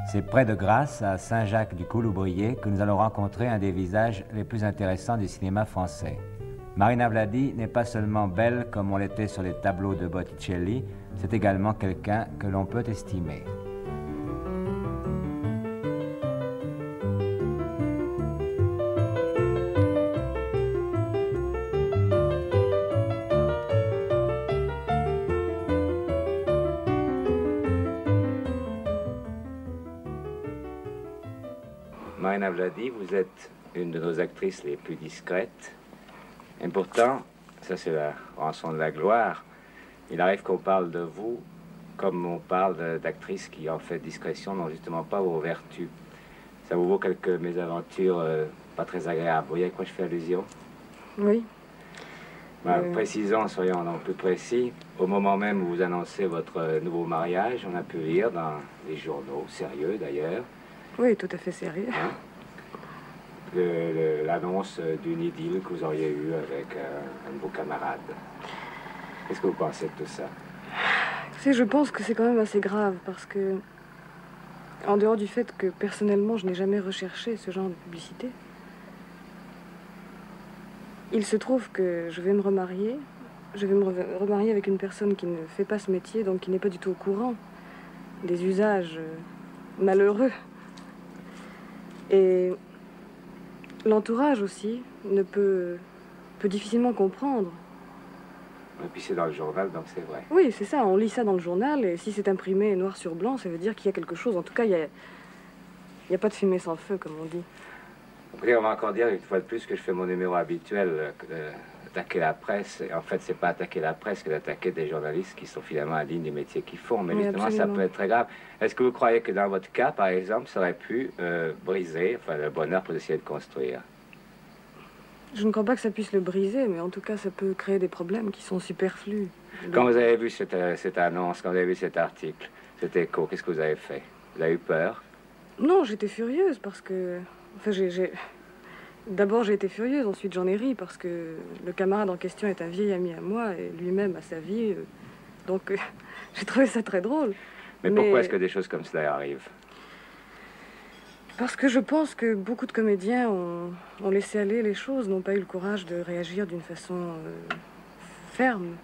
C'est près de Grasse, à Saint-Jacques-du-Couloubrier, que nous allons rencontrer un des visages les plus intéressants du cinéma français. Marina Vladi n'est pas seulement belle comme on l'était sur les tableaux de Botticelli, c'est également quelqu'un que l'on peut estimer. Marina Vladi, vous êtes une de nos actrices les plus discrètes. Et pourtant, ça c'est la rançon de la gloire, il arrive qu'on parle de vous comme on parle d'actrices qui, en fait, discrétion, n'ont justement pas vos vertus. Ça vous vaut quelques mésaventures pas très agréables. Vous voyez à quoi je fais allusion? Oui. Précisons, soyons donc plus précis. Au moment même où vous annoncez votre nouveau mariage, on a pu lire dans les journaux, sérieux d'ailleurs. Oui, tout à fait sérieux. Hein, l'annonce d'une idylle que vous auriez eue avec un de vos camarades. Qu'est-ce que vous pensez de tout ça? Je pense que c'est quand même assez grave parce que, en dehors du fait que personnellement je n'ai jamais recherché ce genre de publicité, il se trouve que je vais me remarier. Je vais me remarier avec une personne qui ne fait pas ce métier, donc qui n'est pas du tout au courant des usages malheureux. Et l'entourage aussi peut difficilement comprendre. Et puis c'est dans le journal, donc c'est vrai. Oui, c'est ça, on lit ça dans le journal, et si c'est imprimé noir sur blanc, ça veut dire qu'il y a quelque chose. En tout cas, il y a pas de fumée sans feu, comme on dit. Après, on va encore dire une fois de plus que je fais mon numéro habituel, attaquer la presse. Et en fait, c'est pas attaquer la presse que d'attaquer des journalistes qui sont finalement en ligne des métiers qu'ils font. Mais justement, ça peut être très grave. Est-ce que vous croyez que dans votre cas, par exemple, ça aurait pu briser le bonheur pour essayer de construire? Je ne crois pas que ça puisse le briser, mais en tout cas, ça peut créer des problèmes qui sont superflus. Quand vous avez vu cette annonce, quand vous avez vu cet article, cet écho, qu'est-ce que vous avez fait? Vous avez eu peur? Non, j'étais furieuse parce que... Enfin, d'abord, j'ai été furieuse, ensuite j'en ai ri parce que le camarade en question est un vieil ami à moi et lui-même a sa vie. Donc, j'ai trouvé ça très drôle. Mais pourquoi est-ce que des choses comme cela arrivent? Parce que je pense que beaucoup de comédiens ont laissé aller les choses, n'ont pas eu le courage de réagir d'une façon ferme.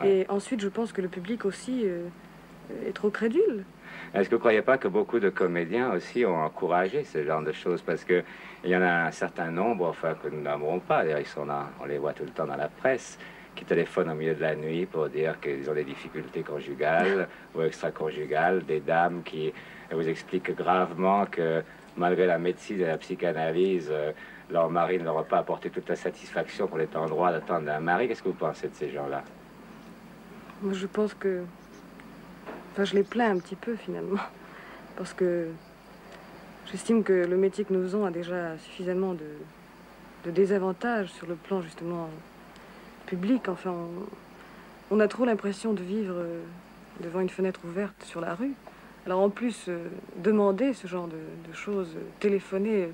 Ouais. Et ensuite, je pense que le public aussi est trop crédule. Est-ce que vous ne croyez pas que beaucoup de comédiens aussi ont encouragé ce genre de choses? Parce qu'il y en a un certain nombre, enfin, que nous n'avons pas. D'ailleurs, on les voit tout le temps dans la presse, qui téléphonent au milieu de la nuit pour dire qu'ils ont des difficultés conjugales ou extra-conjugales, des dames qui vous expliquent gravement que malgré la médecine et la psychanalyse, leur mari ne leur a pas apporté toute la satisfaction qu'on est en droit d'attendre d'un mari. Qu'est-ce que vous pensez de ces gens-là? Moi, je pense que... Enfin, je les plains un petit peu, finalement. Parce que j'estime que le métier que nous faisons a déjà suffisamment de désavantages sur le plan, justement, public. Enfin, on a trop l'impression de vivre devant une fenêtre ouverte sur la rue. Alors en plus, demander ce genre de choses, téléphoner,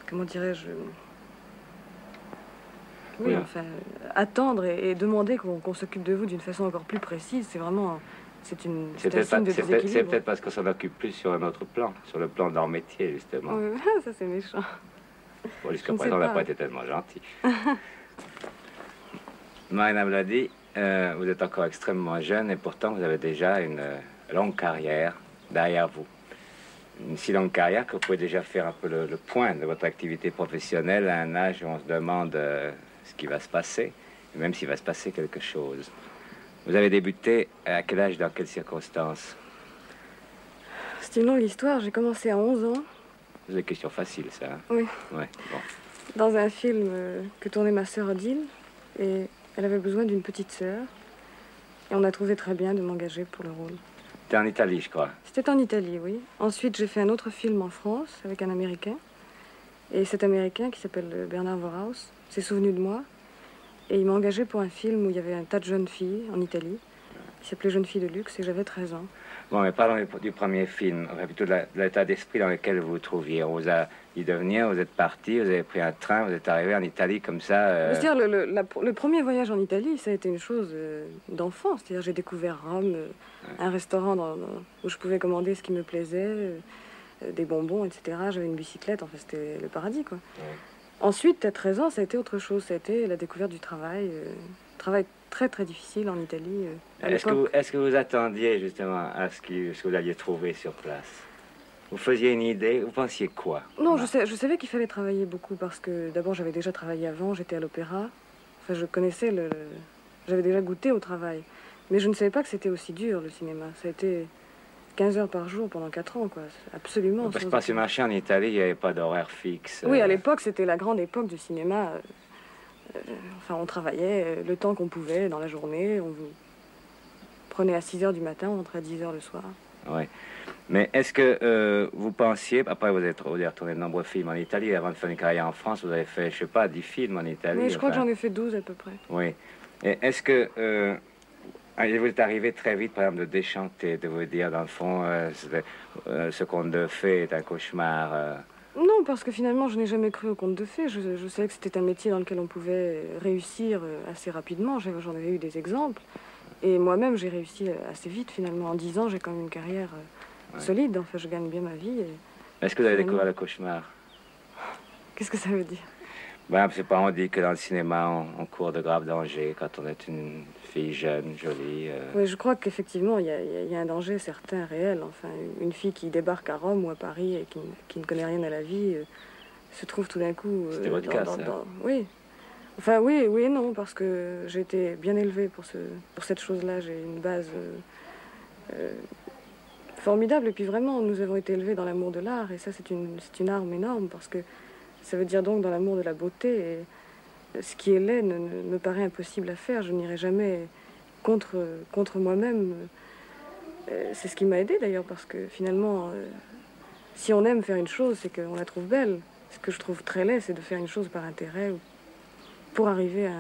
comment dirais-je, oui, enfin, attendre et demander qu'on s'occupe de vous d'une façon encore plus précise, c'est vraiment, c'est un signe de déséquilibre. C'est peut-être parce qu'on s'en occupe plus sur un autre plan, sur le plan de leur métier, justement. Oui, ça c'est méchant. Bon, jusqu'à présent, on n'a pas été tellement gentil. Marina Vladi, vous êtes encore extrêmement jeune et pourtant vous avez déjà une longue carrière derrière vous. Une si longue carrière que vous pouvez déjà faire un peu le point de votre activité professionnelle à un âge où on se demande ce qui va se passer, et même s'il va se passer quelque chose. Vous avez débuté à quel âge, dans quelles circonstances? C'est une longue histoire, j'ai commencé à 11 ans. C'est des questions faciles, ça. Hein? Oui. Ouais, bon. Dans un film que tournait ma sœur Odile, et elle avait besoin d'une petite sœur. Et on a trouvé très bien de m'engager pour le rôle. C'était en Italie, je crois. C'était en Italie, oui. Ensuite, j'ai fait un autre film en France avec un Américain. Et cet Américain, qui s'appelle Bernard Vorhaus, s'est souvenu de moi. Et il m'a engagé pour un film où il y avait un tas de jeunes filles en Italie. qui s'appelait Jeune fille de luxe, et j'avais 13 ans. Bon, mais parlons du premier film, enfin, plutôt de l'état d'esprit dans lequel vous vous trouviez. On vous a dit de venir, vous êtes parti, vous avez pris un train, vous êtes arrivé en Italie comme ça. C'est-à-dire, le premier voyage en Italie, ça a été une chose d'enfant. C'est-à-dire, j'ai découvert Rome, un restaurant où je pouvais commander ce qui me plaisait, des bonbons, etc. J'avais une bicyclette, enfin, c'était le paradis, quoi. Ouais. Ensuite, à 13 ans, ça a été autre chose. Ça a été la découverte du travail. Travail très, très difficile en Italie. Est-ce que vous attendiez justement à ce que vous alliez trouver sur place? Vous faisiez une idée? Vous pensiez quoi? Non, je savais qu'il fallait travailler beaucoup parce que d'abord, j'avais déjà travaillé avant. J'étais à l'opéra. Enfin, je connaissais j'avais déjà goûté au travail. Mais je ne savais pas que c'était aussi dur, le cinéma. Ça a été 15 heures par jour pendant 4 ans, quoi. Absolument. Parce que par ce marché en Italie, il n'y avait pas d'horaire fixe. Oui, à l'époque, c'était la grande époque du cinéma. Enfin, on travaillait le temps qu'on pouvait dans la journée. On vous prenait à 6 heures du matin, on rentrait à 10 heures le soir. Oui. Mais est-ce que vous pensiez, après vous avez retourné de nombreux films en Italie, avant de faire une carrière en France, vous avez fait, je sais pas, 10 films en Italie? Oui, je crois que j'en ai fait 12 à peu près. Oui. Et est-ce que il vous est arrivé très vite, par exemple, de déchanter, de vous dire, dans le fond, ce conte de fées est un cauchemar? Non, parce que finalement, je n'ai jamais cru au conte de fées. Je savais que c'était un métier dans lequel on pouvait réussir assez rapidement. J'en avais eu des exemples. Et moi-même, j'ai réussi assez vite, finalement. En 10 ans, j'ai quand même une carrière solide. Enfin, je gagne bien ma vie. Est-ce que vous avez découvert le cauchemar? Qu'est-ce que ça veut dire? Ben, c'est pas, on dit que dans le cinéma, on court de graves dangers quand on est une fille jeune, jolie. Oui, je crois qu'effectivement, il y a un danger certain, réel. Enfin, une fille qui débarque à Rome ou à Paris et qui ne connaît rien à la vie se trouve tout d'un coup... C'était votre cas, ça? Oui. Enfin, oui et non, parce que j'ai été bien élevée pour cette chose-là. J'ai une base formidable. Et puis vraiment, nous avons été élevés dans l'amour de l'art. Et ça, c'est une arme énorme, parce que ça veut dire donc dans l'amour de la beauté. Et ce qui est laid ne me paraît impossible à faire. Je n'irai jamais contre moi-même. C'est ce qui m'a aidée d'ailleurs, parce que finalement, si on aime faire une chose, c'est qu'on la trouve belle. Ce que je trouve très laid, c'est de faire une chose par intérêt ou pour arriver à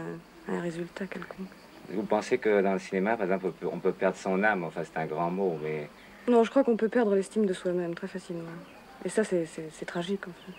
un résultat quelconque. Vous pensez que dans le cinéma, par exemple, on peut perdre son âme? Enfin, c'est un grand mot, mais... Non, je crois qu'on peut perdre l'estime de soi-même très facilement. Et ça, c'est tragique, en fait.